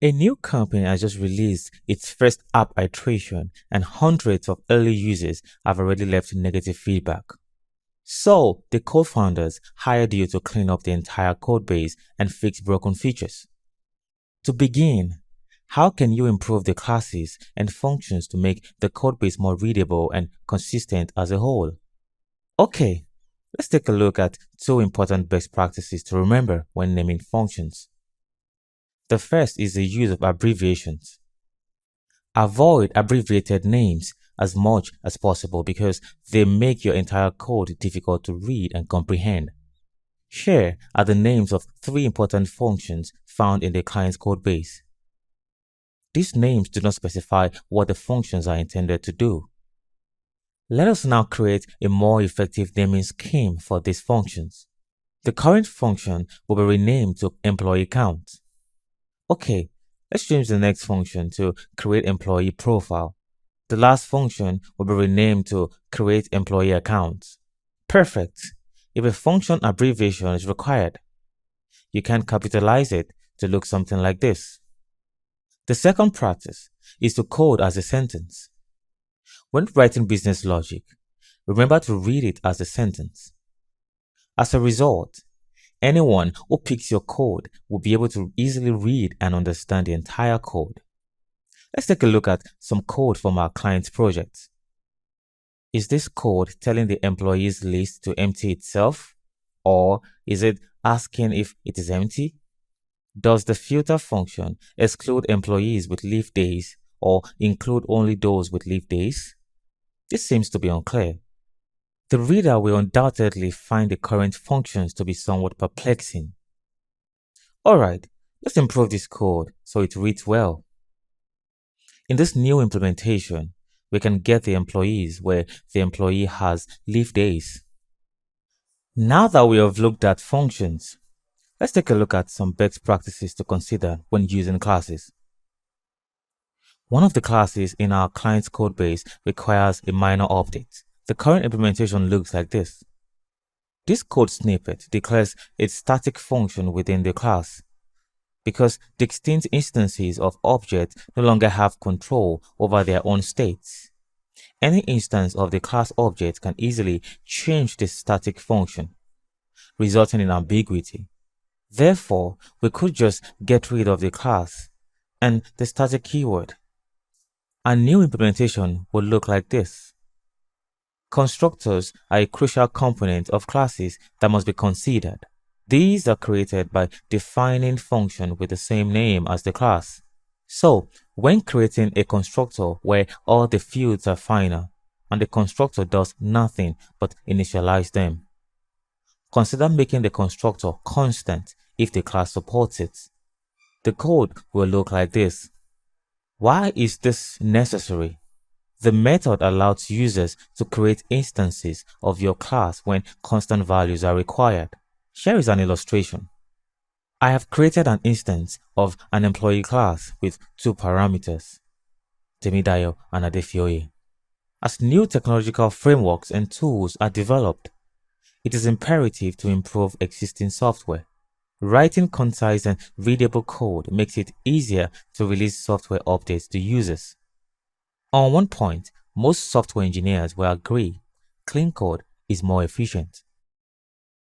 A new company has just released its first app iteration, and hundreds of early users have already left negative feedback. So, the co-founders hired you to clean up the entire codebase and fix broken features. To begin, how can you improve the classes and functions to make the codebase more readable and consistent as a whole? Okay, let's take a look at two important best practices to remember when naming functions. The first is the use of abbreviations. Avoid abbreviated names as much as possible because they make your entire code difficult to read and comprehend. Here are the names of three important functions found in the client's codebase. These names do not specify what the functions are intended to do. Let us now create a more effective naming scheme for these functions. The current function will be renamed to employee count. Okay, let's change the next function to create employee profile. The last function will be renamed to create employee account. Perfect. If a function abbreviation is required, you can capitalize it to look something like this. The second practice is to code as a sentence. When writing business logic, remember to read it as a sentence. As a result, anyone who picks your code will be able to easily read and understand the entire code. Let's take a look at some code from our client's project. Is this code telling the employees list to empty itself? Or is it asking if it is empty? Does the filter function exclude employees with leave days or include only those with leave days? This seems to be unclear. The reader will undoubtedly find the current functions to be somewhat perplexing. Alright, let's improve this code so it reads well. In this new implementation, we can get the employees where the employee has leave days. Now that we have looked at functions, let's take a look at some best practices to consider when using classes. One of the classes in our client's codebase requires a minor update. The current implementation looks like this. This code snippet declares a static function within the class. Because distinct instances of objects no longer have control over their own states, any instance of the class object can easily change the static function, resulting in ambiguity. Therefore, we could just get rid of the class and the static keyword. A new implementation would look like this. Constructors are a crucial component of classes that must be considered. These are created by defining function with the same name as the class. So, when creating a constructor where all the fields are final and the constructor does nothing but initialize them, consider making the constructor constant if the class supports it. The code will look like this. Why is this necessary? The method allows users to create instances of your class when constant values are required. Here is an illustration. I have created an instance of an employee class with two parameters, Temidayo and Adefioye. As new technological frameworks and tools are developed, it is imperative to improve existing software. Writing concise and readable code makes it easier to release software updates to users. On one point, most software engineers will agree, clean code is more efficient.